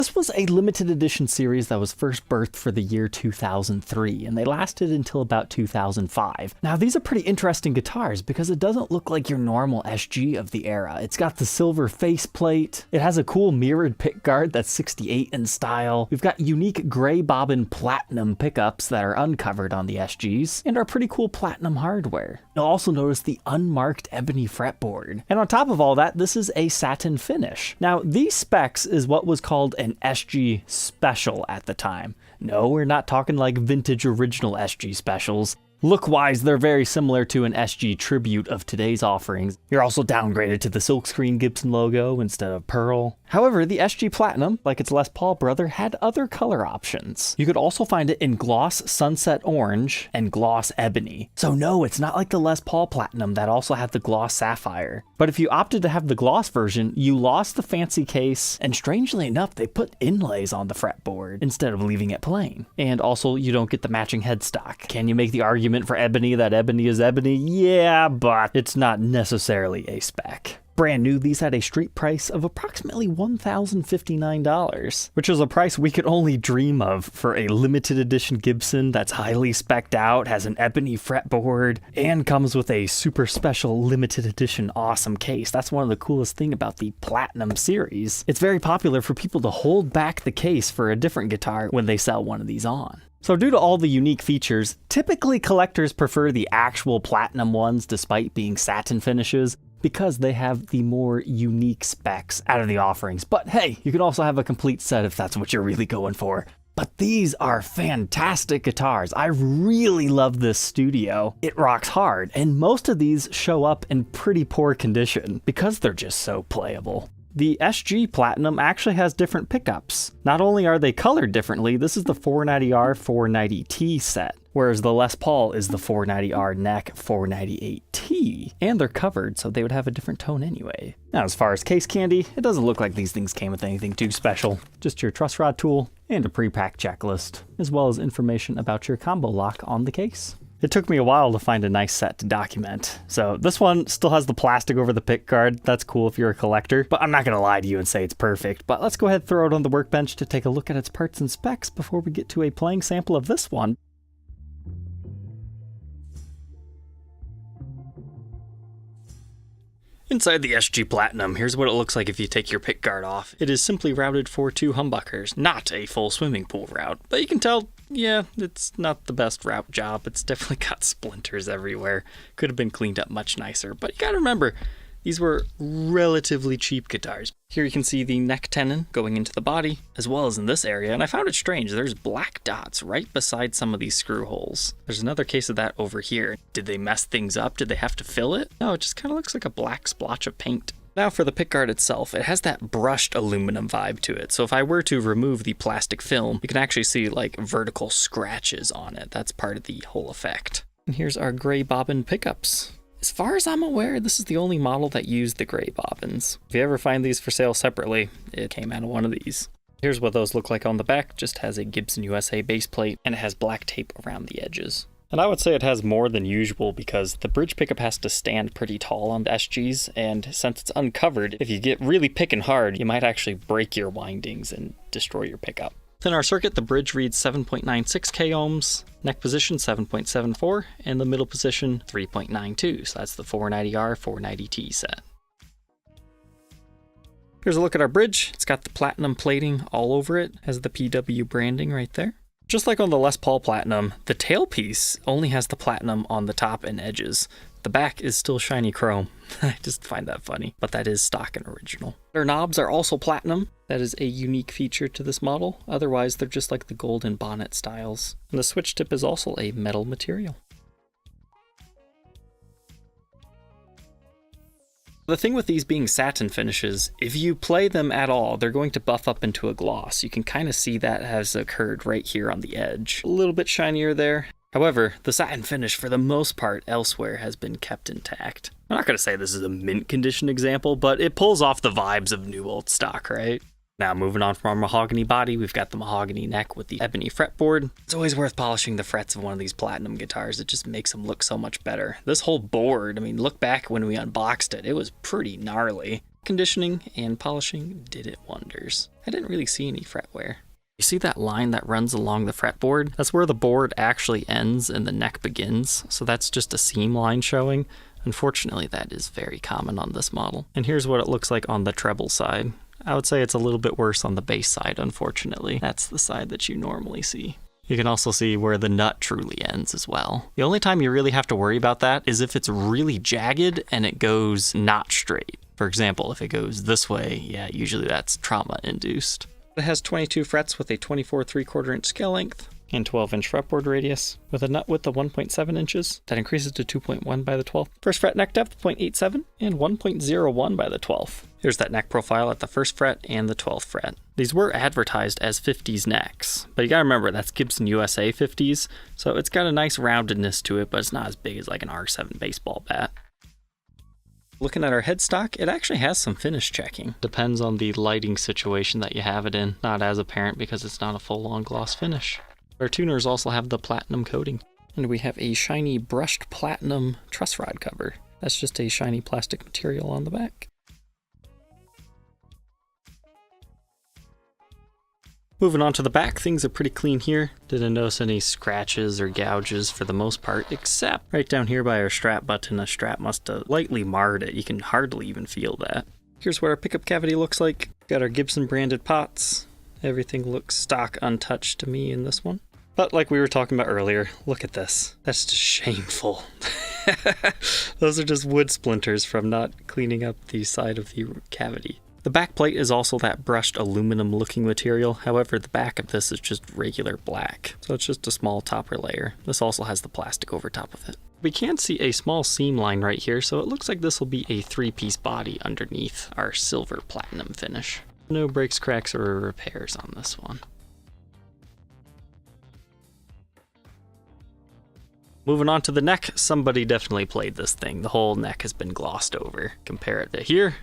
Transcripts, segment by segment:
This was a limited edition series that was first birthed for the year 2003, and they lasted until about 2005. Now, these are pretty interesting guitars because it doesn't look like your normal SG of the era. It's got the silver faceplate, it has a cool mirrored pickguard that's 68 in style, we've got unique gray bobbin platinum pickups that are uncovered on the SGs, and our pretty cool platinum hardware. You'll also notice the unmarked ebony fretboard. And on top of all that, this is a satin finish. Now, these specs is what was called an SG special at the time. No, we're not talking like vintage original SG specials. Look-wise, they're very similar to an SG tribute of today's offerings. You're also downgraded to the silkscreen Gibson logo instead of pearl. However, the SG Platinum, like its Les Paul brother, had other color options. You could also find it in gloss sunset orange and gloss ebony. So no, it's not like the Les Paul Platinum that also had the gloss sapphire. But if you opted to have the gloss version, you lost the fancy case, and strangely enough, they put inlays on the fretboard instead of leaving it plain. And also, you don't get the matching headstock. Can you make the argument for ebony that ebony is ebony? Yeah, but it's not necessarily a spec. Brand new, these had a street price of approximately $1,059, which is a price we could only dream of for a limited edition Gibson that's highly specced out, has an ebony fretboard, and comes with a super special limited edition awesome case. That's one of the coolest things about the Platinum series. It's very popular for people to hold back the case for a different guitar when they sell one of these on. So due to all the unique features, typically collectors prefer the actual Platinum ones despite being satin finishes, because they have the more unique specs out of the offerings. But hey, you can also have a complete set if that's what you're really going for. But these are fantastic guitars. I really love this Studio. It rocks hard, and most of these show up in pretty poor condition because they're just so playable. The SG Platinum actually has different pickups. Not only are they colored differently, this is the 490R 490T set, whereas the Les Paul is the 490R neck 498T, and they're covered, so they would have a different tone anyway. Now, as far as case candy, it doesn't look like these things came with anything too special. Just your truss rod tool and a pre-packed checklist, as well as information about your combo lock on the case. It took me a while to find a nice set to document. So this one still has the plastic over the pick guard. That's cool if you're a collector, but I'm not gonna lie to you and say it's perfect. But let's go ahead and throw it on the workbench to take a look at its parts and specs before we get to a playing sample of this one. Inside the SG Platinum, here's what it looks like if you take your pick guard off. It is simply routed for 2 humbuckers, not a full swimming pool route. But you can tell, yeah, it's not the best route job. It's definitely got splinters everywhere. Could have been cleaned up much nicer. But you gotta remember, these were relatively cheap guitars. Here you can see the neck tenon going into the body, as well as in this area, and I found it strange. There's black dots right beside some of these screw holes. There's another case of that over here. Did they mess things up? Did they have to fill it? No, it just kind of looks like a black splotch of paint. Now for the pickguard itself, it has that brushed aluminum vibe to it. So if I were to remove the plastic film, you can actually see like vertical scratches on it. That's part of the whole effect. And here's our gray bobbin pickups. As far as I'm aware, this is the only model that used the gray bobbins. If you ever find these for sale separately, it came out of one of these. Here's what those look like on the back. Just has a Gibson USA base plate, and it has black tape around the edges. And I would say it has more than usual because the bridge pickup has to stand pretty tall on the SGs, and since it's uncovered, if you get really picking hard, you might actually break your windings and destroy your pickup. In our circuit, the bridge reads 7.96 k ohms, neck position 7.74, and the middle position 3.92, so that's the 490R 490T set. Here's a look at our bridge. It's got the platinum plating all over it, has the PW branding right there. Just like on the Les Paul Platinum, the tailpiece only has the platinum on the top and edges. The back is still shiny chrome. I just find that funny, but that is stock and original. Our knobs are also platinum. That is a unique feature to this model. Otherwise, they're just like the golden bonnet styles. And the switch tip is also a metal material. The thing with these being satin finishes, if you play them at all, they're going to buff up into a gloss. You can kind of see that has occurred right here on the edge. A little bit shinier there. However, the satin finish for the most part elsewhere has been kept intact. I'm not going to say this is a mint condition example, but it pulls off the vibes of new old stock, right? Now moving on from our mahogany body, we've got the mahogany neck with the ebony fretboard. It's always worth polishing the frets of one of these platinum guitars. It just makes them look so much better. This whole board, I mean, look back when we unboxed it, it was pretty gnarly. Conditioning and polishing did it wonders. I didn't really see any fret wear. You see that line that runs along the fretboard? That's where the board actually ends and the neck begins, so that's just a seam line showing. Unfortunately, that is very common on this model. And here's what it looks like on the treble side. I would say it's a little bit worse on the bass side, unfortunately. That's the side that you normally see. You can also see where the nut truly ends as well. The only time you really have to worry about that is if it's really jagged and it goes not straight. For example, if it goes this way, yeah, usually that's trauma induced. It has 22 frets with a 24 3/4 inch scale length and 12 inch fretboard radius with a nut width of 1.7 inches. That increases to 2.1 by the 12th. First fret neck depth 0.87 and 1.01 by the 12th. Here's that neck profile at the first fret and the 12th fret. These were advertised as 50s necks, but you gotta remember that's Gibson USA 50s, so it's got a nice roundedness to it, but it's not as big as like an R7 baseball bat. Looking at our headstock, it actually has some finish checking. Depends on the lighting situation that you have it in. Not as apparent because it's not a full-on gloss finish. Our tuners also have the platinum coating. And we have a shiny brushed platinum truss rod cover. That's just a shiny plastic material on the back. Moving on to the back, things are pretty clean here. Didn't notice any scratches or gouges for the most part, except right down here by our strap button, a strap must have lightly marred it. You can hardly even feel that. Here's what our pickup cavity looks like. Got our Gibson branded pots. Everything looks stock untouched to me in this one. But like we were talking about earlier, look at this. That's just shameful. Those are just wood splinters from not cleaning up the side of the cavity. The back plate is also that brushed aluminum looking material, however the back of this is just regular black, so it's just a small topper layer. This also has the plastic over top of it. We can see a small seam line right here, so it looks like this will be a 3-piece body underneath our silver platinum finish. No breaks, cracks, or repairs on this one. Moving on to the neck, somebody definitely played this thing. The whole neck has been glossed over. Compare it to here,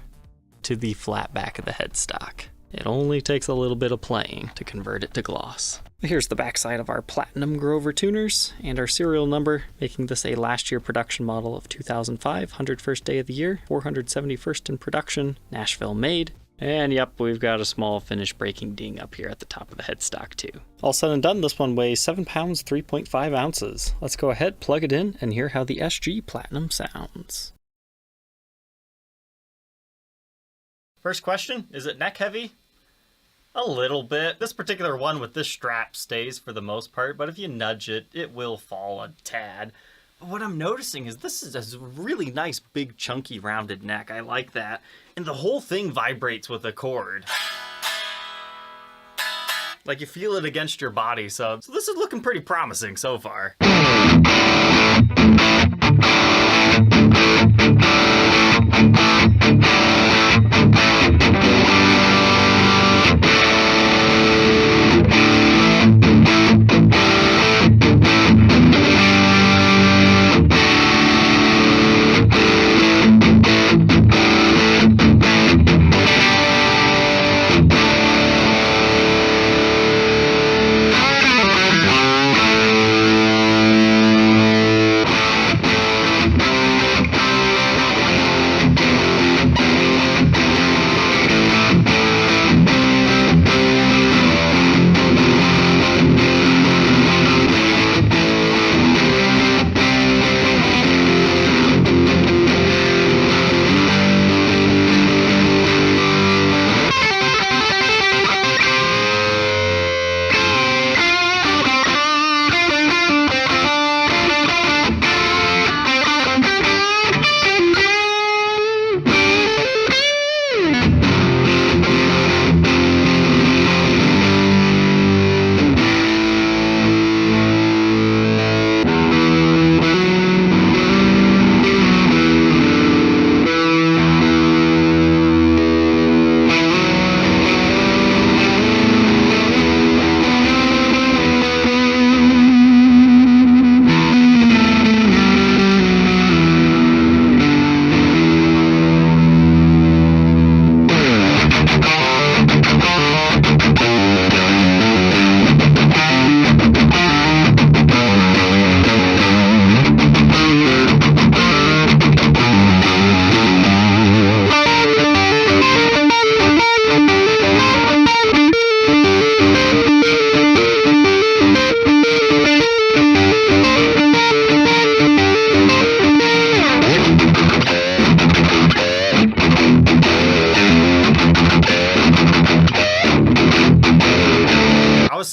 to the flat back of the headstock. It only takes a little bit of playing to convert it to gloss. Here's the backside of our Platinum Grover tuners and our serial number, making this a last year production model of 2005, 101st day of the year, 471st in production, Nashville made. And yep, we've got a small finish breaking ding up here at the top of the headstock too. All said and done, this one weighs 7 pounds, 3.5 ounces. Let's go ahead, plug it in, and hear how the SG Platinum sounds. First question, is it neck heavy? A little bit. This particular one with this strap stays for the most part, but if you nudge it, it will fall a tad. But what I'm noticing is this is a really nice, big, chunky, rounded neck. I like that. And the whole thing vibrates with a chord. Like you feel it against your body, so this is looking pretty promising so far.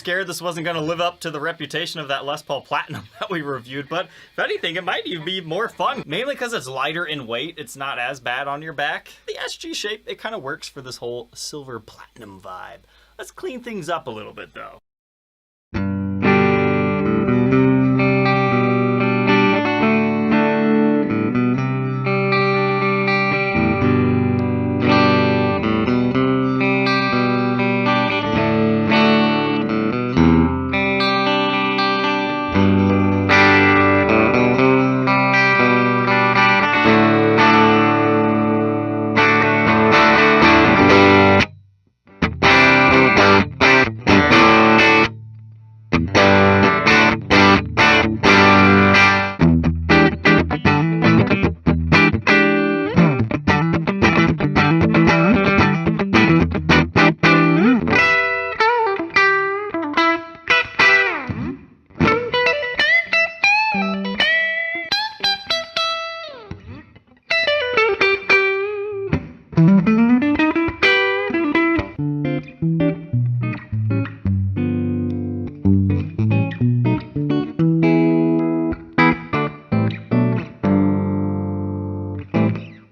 scared this wasn't going to live up to the reputation of that Les Paul Platinum that we reviewed, but if anything, it might even be more fun. Mainly because it's lighter in weight, it's not as bad on your back. The SG shape, it kind of works for this whole silver platinum vibe. Let's clean things up a little bit though.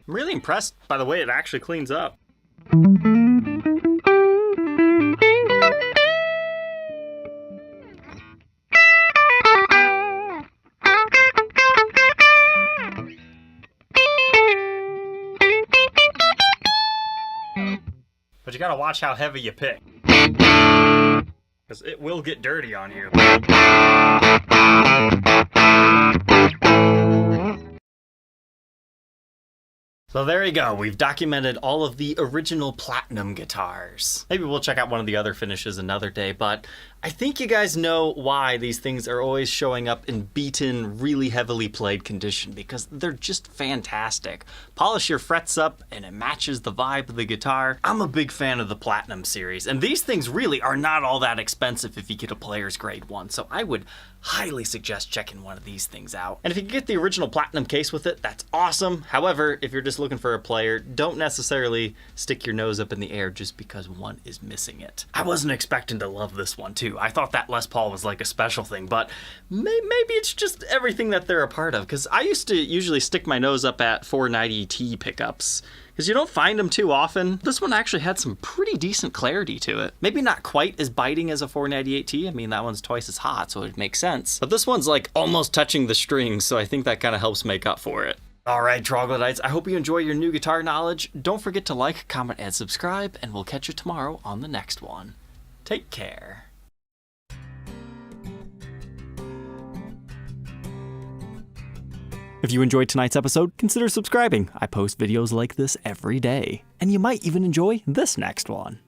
I'm really impressed by the way it actually cleans up. But you gotta watch how heavy you pick, because it will get dirty on you. So there you go, we've documented all of the original Platinum guitars. Maybe we'll check out one of the other finishes another day, but I think you guys know why these things are always showing up in beaten, really heavily played condition, because they're just fantastic. Polish your frets up and it matches the vibe of the guitar. I'm a big fan of the Platinum series, and these things really are not all that expensive if you get a player's grade one, so I would highly suggest checking one of these things out. And if you can get the original Platinum case with it, that's awesome. However, if you're just looking for a player, don't necessarily stick your nose up in the air just because one is missing it. I wasn't expecting to love this one too. I thought that Les Paul was like a special thing, but maybe it's just everything that they're a part of, because I used to usually stick my nose up at 490T pickups, because you don't find them too often. This one actually had some pretty decent clarity to it. Maybe not quite as biting as a 498T. I mean, that one's twice as hot, so it makes sense. But this one's like almost touching the strings, so I think that kind of helps make up for it. All right, Troglodytes, I hope you enjoy your new guitar knowledge. Don't forget to like, comment, and subscribe, and we'll catch you tomorrow on the next one. Take care. If you enjoyed tonight's episode, consider subscribing. I post videos like this every day. And you might even enjoy this next one.